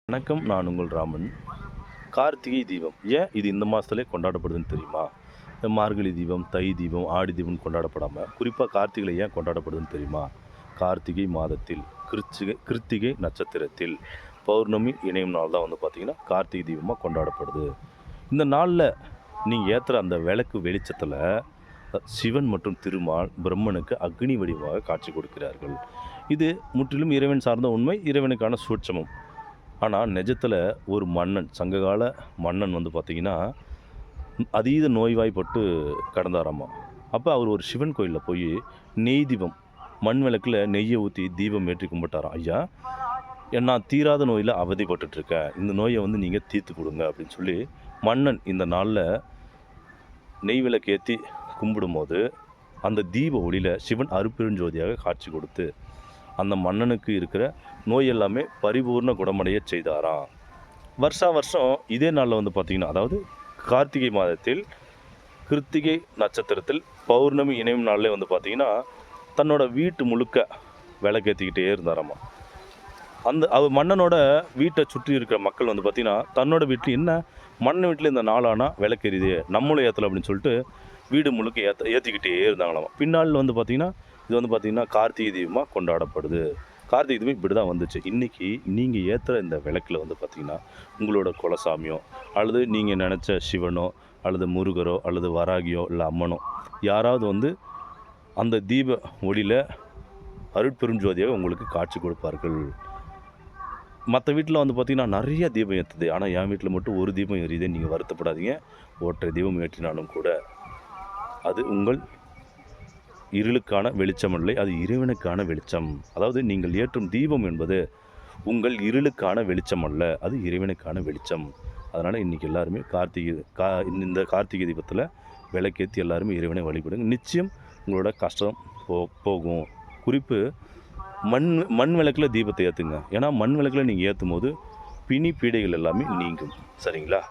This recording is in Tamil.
வணக்கம். நான் உங்கள் ராமன். கார்த்திகை தீபம் ஏன் இது இந்த மாதத்துலே கொண்டாடப்படுதுன்னு தெரியுமா? மார்கழி தீபம், தை தீபம், ஆடி தீபம்னு கொண்டாடப்படாமல் குறிப்பாக கார்த்திகையில் ஏன் கொண்டாடப்படுதுன்னு தெரியுமா? கார்த்திகை மாதத்தில் கிருத்திகை நட்சத்திரத்தில் பௌர்ணமி இணையும் நாள் தான் பார்த்திங்கன்னா கார்த்திகை தீபமாக கொண்டாடப்படுது. இந்த நாளில் நீங்கள் ஏற்றுற அந்த விளக்கு வெளிச்சத்தில் சிவன் மற்றும் திருமால் பிரம்மனுக்கு அக்னி வடிவமாக காட்சி கொடுக்கிறார்கள். இது முற்றிலும் இறைவன் சார்ந்த உண்மை, இறைவனுக்கான சூட்சமம். ஆனால் நிஜத்தில் ஒரு மன்னன், சங்ககால மன்னன் பார்த்திங்கன்னா அதீத நோய்வாய்ப்பட்டு கடந்தாராமா. அப்போ அவர் ஒரு சிவன் கோயிலில் போய் நெய் தீபம், மண் விளக்கில் நெய்யை ஊற்றி தீபம் ஏற்றி கும்பிட்டாராம். ஐயா, நான் தீராத நோயில் அவதிப்பட்டுருக்கேன், இந்த நோயை நீங்கள் தீர்த்து கொடுங்க அப்படின்னு சொல்லி மன்னன் இந்த நாளில் நெய் விளக்கு ஏற்றி கும்பிடும்போது அந்த தீப ஒளியில் சிவன் அருப்பெருஞ்சோதியாக காட்சி கொடுத்து அந்த மன்னனுக்கு இருக்கிற நோய் எல்லாமே பரிபூர்ண குணமடைய செய்தாராம். வருஷம் இதே நாளில் பார்த்திங்கன்னா, அதாவது கார்த்திகை மாதத்தில் கிருத்திகை நட்சத்திரத்தில் பௌர்ணமி இணையும் நாளில் பார்த்திங்கன்னா தன்னோட வீட்டு முழுக்க விளக்கேற்றிக்கிட்டே இருந்தாராம்மா. அவர் மன்னனோட வீட்டை சுற்றி இருக்கிற மக்கள் பார்த்திங்கன்னா தன்னோட வீட்டில் என்ன மன்னன் வீட்டில் இந்த நாளானா விளக்கெறிது, நம்மளும் ஏற்றலை அப்படின்னு சொல்லிட்டு வீடு முழுக்க ஏற்றிக்கிட்டே இருந்தாங்களாம். பின்னாளில் பார்த்திங்கன்னா இது பார்த்திங்கன்னா கார்த்திகை தீபமாக கொண்டாடப்படுது. கார்த்திகை தீபம் இப்படி தான் வந்துச்சு. இன்றைக்கி நீங்கள் ஏற்றுற இந்த விளக்கில் பார்த்திங்கன்னா உங்களோட குலசாமியோ அல்லது நீங்கள் நினச்ச சிவனோ அல்லது முருகரோ அல்லது வராகியோ இல்லை அம்மனோ யாராவது அந்த தீப ஒளியில் அருட்பெருஞ்சோதியாக உங்களுக்கு காட்சி கொடுப்பார்கள். மற்ற வீட்டில் பார்த்திங்கன்னா நிறைய தீபம் ஏற்றுது, ஆனால் என் வீட்டில் மட்டும் ஒரு தீபம் எரியுதே, நீங்கள் வருத்தப்படாதீங்க. ஒற்றை தீபம் ஏற்றினாலும் கூட அது உங்கள் இருளுக்கான வெளிச்சம் இல்லை, அது இறைவனுக்கான வெளிச்சம். அதாவது நீங்கள் ஏற்றும் தீபம் என்பது உங்கள் இருளுக்கான வெளிச்சம் அல்ல, அது இறைவனுக்கான வெளிச்சம். அதனால் இன்றைக்கி எல்லாருமே இந்த கார்த்திகை தீபத்தில் விளக்கேற்றி எல்லாருமே இறைவனை வழிபடுங்க. நிச்சயம் உங்களோட கஷ்டம் போகும். குறிப்பு மண் விளக்கில் தீபத்தை ஏற்றுங்க. ஏன்னா மண் விளக்கில் நீங்கள் ஏற்றும் போது பிணி பீடைகள் எல்லாமே நீங்கும். சரிங்களா?